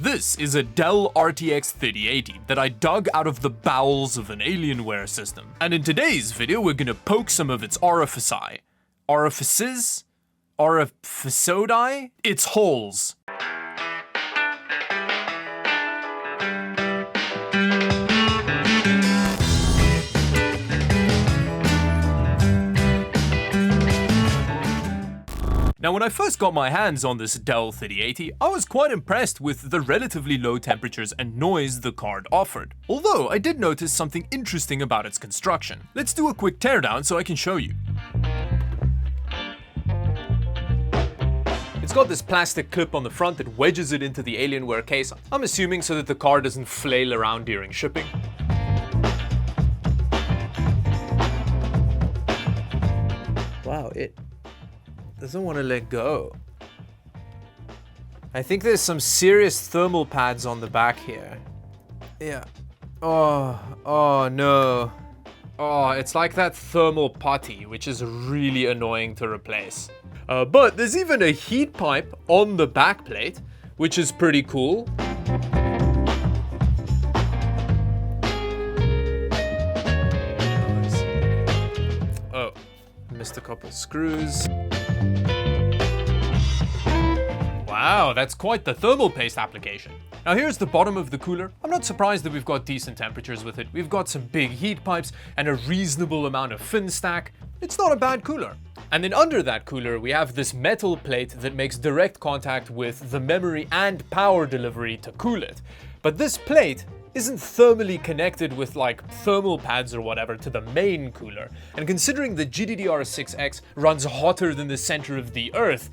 This is a Dell RTX 3080 that I dug out of the bowels of an Alienware system. And in today's video, we're gonna poke some of its orifici. Orifices? Orificodi? Its holes. Now, when I first got my hands on this Dell 3080, I was quite impressed with the relatively low temperatures and noise the card offered. Although, I did notice something interesting about its construction. Let's do a quick teardown so I can show you. It's got this plastic clip on the front that wedges it into the Alienware case, I'm assuming so that the card doesn't flail around during shipping. Wow, it doesn't want to let go. I think there's some serious thermal pads on the back here. Yeah. Oh no. Oh, it's like that thermal putty, which is really annoying to replace. But there's even a heat pipe on the back plate, which is pretty cool. Oh, missed a couple screws. Wow, that's quite the thermal paste application. Now here's the bottom of the cooler. I'm not surprised that we've got decent temperatures with it. We've got some big heat pipes and a reasonable amount of fin stack. It's not a bad cooler. And then under that cooler, we have this metal plate that makes direct contact with the memory and power delivery to cool it. But this plate isn't thermally connected with like thermal pads or whatever to the main cooler. And considering the GDDR6X runs hotter than the center of the earth,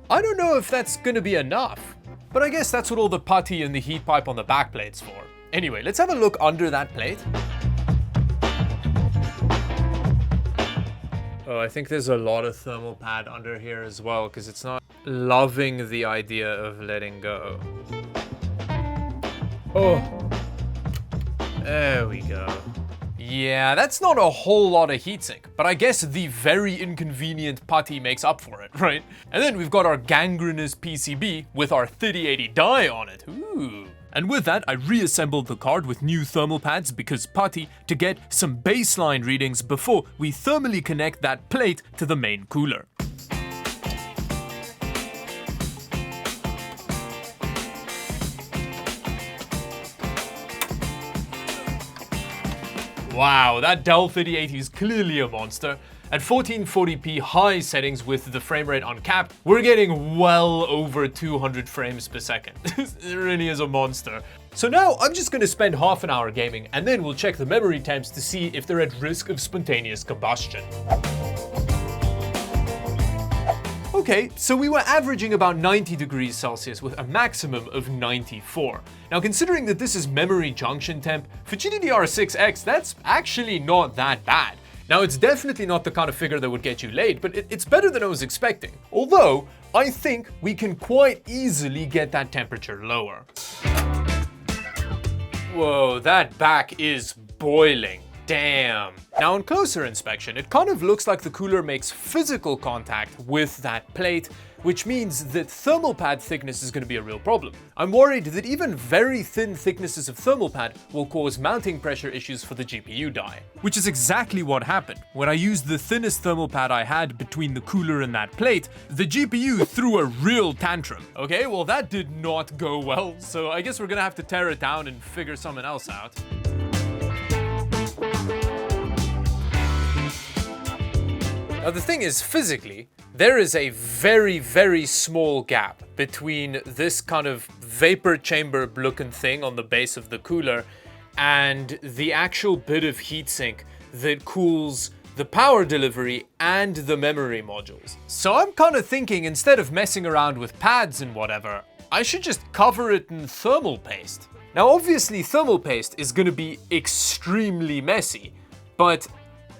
I don't know if that's gonna be enough. But I guess that's what all the putty and the heat pipe on the back plate's for. Anyway, let's have a look under that plate. Oh, I think there's a lot of thermal pad under here as well, because it's not loving the idea of letting go. Oh, there we go. Yeah, that's not a whole lot of heatsink, but I guess the very inconvenient putty makes up for it, right? And then we've got our gangrenous PCB with our 3080 die on it. Ooh. And with that, I reassembled the card with new thermal pads because putty to get some baseline readings before we thermally connect that plate to the main cooler. Wow, that Dell 3080 is clearly a monster. At 1440p high settings with the frame rate uncapped, we're getting well over 200 frames per second. It really is a monster. So now I'm just gonna spend half an hour gaming and then we'll check the memory temps to see if they're at risk of spontaneous combustion. Okay, so we were averaging about 90 degrees Celsius with a maximum of 94. Now considering that this is memory junction temp, for GDDR6X that's actually not that bad. Now it's definitely not the kind of figure that would get you laid, but it's better than I was expecting. Although, I think we can quite easily get that temperature lower. Whoa, that back is boiling. Damn. Now on closer inspection, it kind of looks like the cooler makes physical contact with that plate, which means that thermal pad thickness is going to be a real problem. I'm worried that even very thin thicknesses of thermal pad will cause mounting pressure issues for the GPU die. Which is exactly what happened. When I used the thinnest thermal pad I had between the cooler and that plate, the GPU threw a real tantrum. Okay, well that did not go well, so I guess we're gonna have to tear it down and figure something else out. Now the thing is, physically, there is a very, very small gap between this kind of vapor chamber looking thing on the base of the cooler and the actual bit of heatsink that cools the power delivery and the memory modules. So I'm kind of thinking, instead of messing around with pads and whatever, I should just cover it in thermal paste. Now obviously thermal paste is going to be extremely messy, but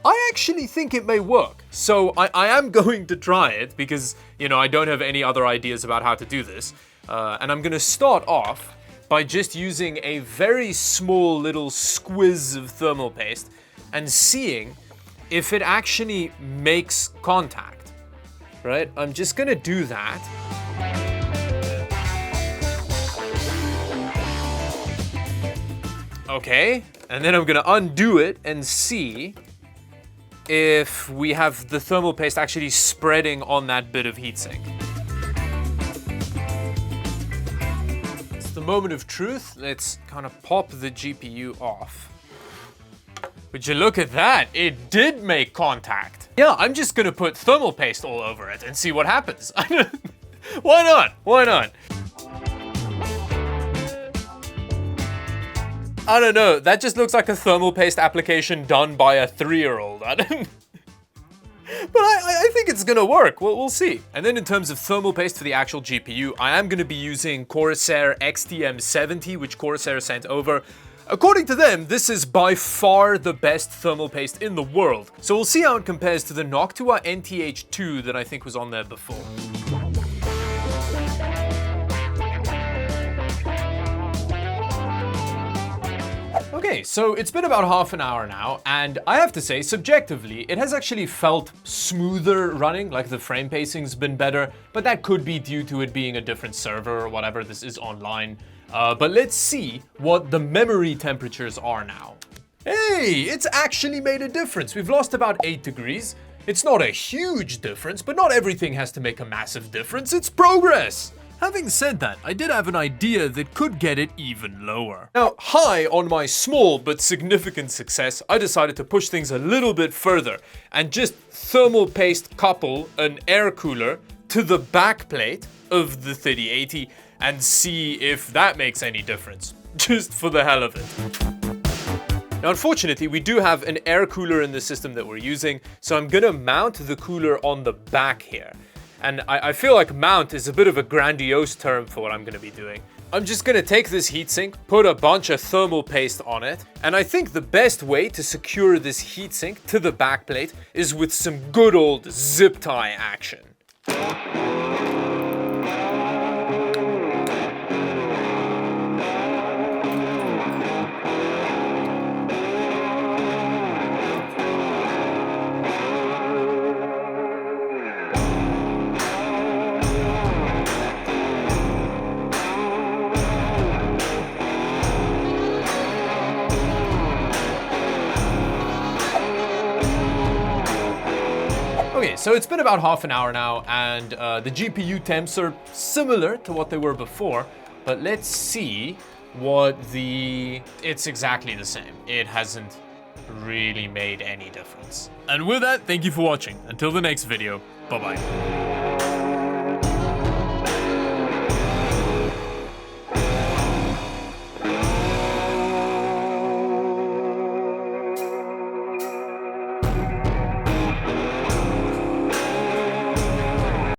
I actually think it may work. So I am going to try it because, you know, I don't have any other ideas about how to do this. And I'm going to start off by just using a very small little squiz of thermal paste and seeing if it actually makes contact, right? I'm just going to do that. Okay, and then I'm gonna undo it and see if we have the thermal paste actually spreading on that bit of heatsink. It's the moment of truth. Let's kind of pop the GPU off. Would you look at that? It did make contact. Yeah, I'm just gonna put thermal paste all over it and see what happens. Why not? Why not? I don't know, that just looks like a thermal paste application done by a 3-year-old. But I think it's gonna work, we'll see. And then in terms of thermal paste for the actual GPU, I am gonna be using Corsair XTM70, which Corsair sent over. According to them, this is by far the best thermal paste in the world. So we'll see how it compares to the Noctua NTH2 that I think was on there before. Okay, so it's been about half an hour now, and I have to say, subjectively, it has actually felt smoother running, like the frame pacing's been better, but that could be due to it being a different server or whatever. This is online. But let's see what the memory temperatures are now. Hey, it's actually made a difference. We've lost about 8 degrees. It's not a huge difference, but not everything has to make a massive difference. It's progress. Having said that, I did have an idea that could get it even lower. Now, high on my small but significant success, I decided to push things a little bit further and just thermal paste couple an air cooler to the back plate of the 3080 and see if that makes any difference, just for the hell of it. Now, unfortunately, we do have an air cooler in the system that we're using, so I'm gonna mount the cooler on the back here. And I feel like mount is a bit of a grandiose term for what I'm gonna be doing. I'm just gonna take this heatsink, put a bunch of thermal paste on it, and I think the best way to secure this heatsink to the backplate is with some good old zip tie action. Okay, so it's been about half an hour now, and the GPU temps are similar to what they were before, but let's see what it's exactly the same. It hasn't really made any difference. And with that, thank you for watching. Until the next video, bye-bye.